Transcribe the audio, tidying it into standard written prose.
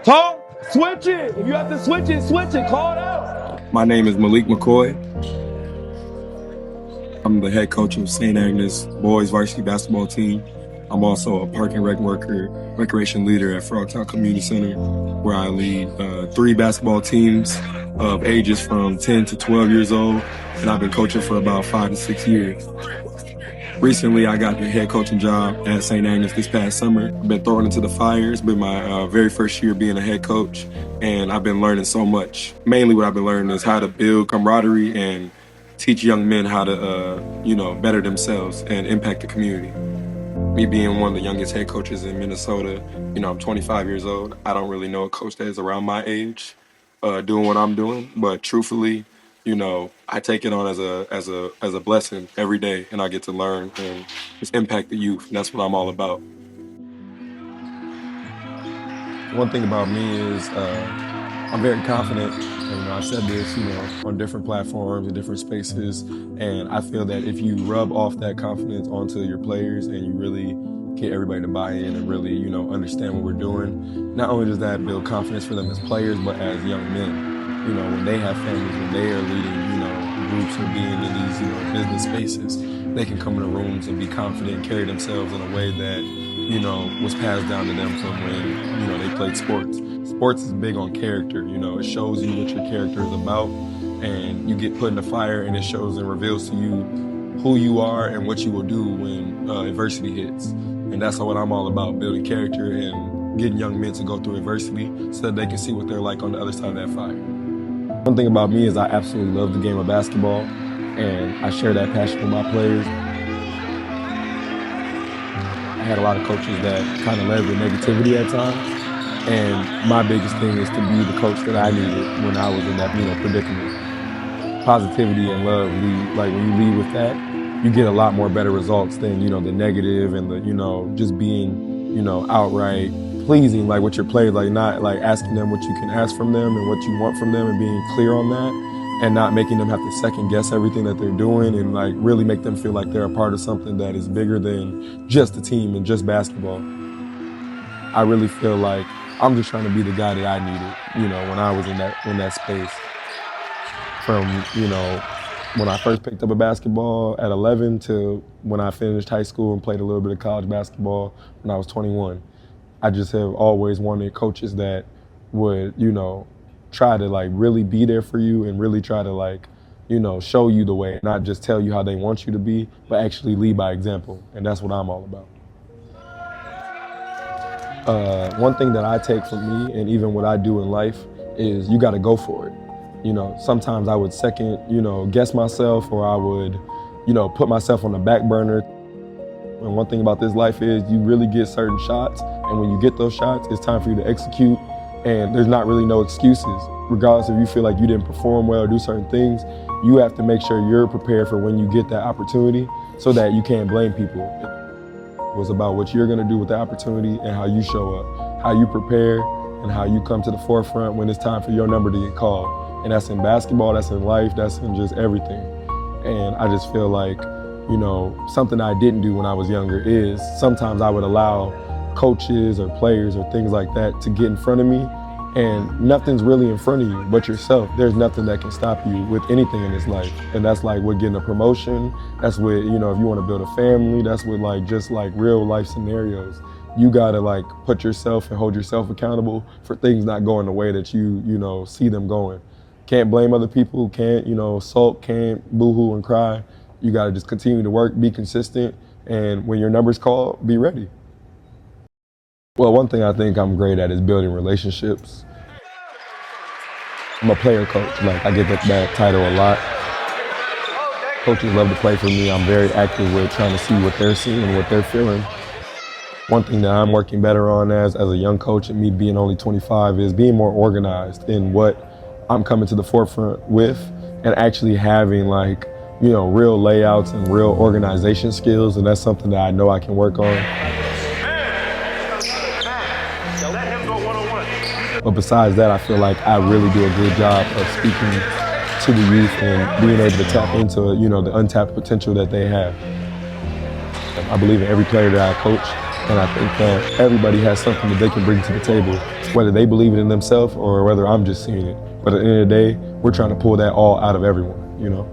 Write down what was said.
Talk, switch it. If you have to switch it, call it out. My name is Malique McCoy. I'm the head coach of Saint Agnes boys varsity basketball team. I'm also a park and rec worker, recreation leader at Frogtown Community Center, where I lead 3 basketball teams of ages from 10 to 12 years old, and I've been coaching for about 5 to 6 years. Recently, I got the head coaching job at Saint Agnes this past summer. I've been thrown into the fire. It's been my very first year being a head coach, and I've been learning so much. Mainly what I've been learning is how to build camaraderie and teach young men how to, better themselves and impact the community. Me being one of the youngest head coaches in Minnesota, I'm 25 years old. I don't really know a coach that is around my age doing what I'm doing, but truthfully, I take it on as a blessing every day, and I get to learn and just impact the youth. And that's what I'm all about. One thing about me is I'm very confident. And, I've said this, on different platforms and different spaces, and I feel that if you rub off that confidence onto your players and you really get everybody to buy in and really, understand what we're doing, not only does that build confidence for them as players, but as young men. When they have families, when they are leading, groups or being in these, business spaces, they can come into rooms and be confident, carry themselves in a way that, was passed down to them from when, they played sports. Sports is big on character, it shows you what your character is about, and you get put in the fire and it shows and reveals to you who you are and what you will do when adversity hits. And that's what I'm all about, building character and getting young men to go through adversity so that they can see what they're like on the other side of that fire. One thing about me is I absolutely love the game of basketball, and I share that passion with my players. I had a lot of coaches that kind of led with negativity at times, and my biggest thing is to be the coach that I needed when I was in that, predicament. Positivity and love, when you lead with that, you get a lot more better results than, the negative and the, just being, outright pleasing, with your players, not asking them what you can ask from them and what you want from them and being clear on that, and not making them have to second guess everything that they're doing and really make them feel like they're a part of something that is bigger than just the team and just basketball. I really feel like I'm just trying to be the guy that I needed, when I was in that space. From, when I first picked up a basketball at 11 to when I finished high school and played a little bit of college basketball when I was 21. I just have always wanted coaches that would, try to really be there for you and really try to show you the way, not just tell you how they want you to be, but actually lead by example. And that's what I'm all about. One thing that I take from me and even what I do in life is you got to go for it. Sometimes I would second, guess myself, or I would, put myself on the back burner. And one thing about this life is you really get certain shots, and when you get those shots, it's time for you to execute, and there's not really no excuses. Regardless if you feel like you didn't perform well or do certain things, you have to make sure you're prepared for when you get that opportunity so that you can't blame people. It was about what you're gonna do with the opportunity and how you show up, how you prepare, and how you come to the forefront when it's time for your number to get called. And that's in basketball, that's in life, that's in just everything. And I just feel like, something I didn't do when I was younger is sometimes I would allow coaches or players or things like that to get in front of me, and nothing's really in front of you but yourself. There's nothing that can stop you with anything in this life. And that's with getting a promotion, that's with, if you want to build a family, that's with just real life scenarios. You gotta put yourself and hold yourself accountable for things not going the way that you see them going. Can't blame other people, can't, sulk, can't boo-hoo and cry. You gotta just continue to work, be consistent, and when your number's called, be ready. Well, one thing I think I'm great at is building relationships. I'm a player coach, I get that title a lot. Coaches love to play for me. I'm very active with trying to see what they're seeing and what they're feeling. One thing that I'm working better on as a young coach, and me being only 25, is being more organized in what I'm coming to the forefront with, and actually having real layouts and real organization skills, and that's something that I know I can work on. But besides that, I feel like I really do a good job of speaking to the youth and being able to tap into, you know, the untapped potential that they have. I believe in every player that I coach, and I think that everybody has something that they can bring to the table, whether they believe it in themselves or whether I'm just seeing it. But at the end of the day, we're trying to pull that all out of everyone, you know?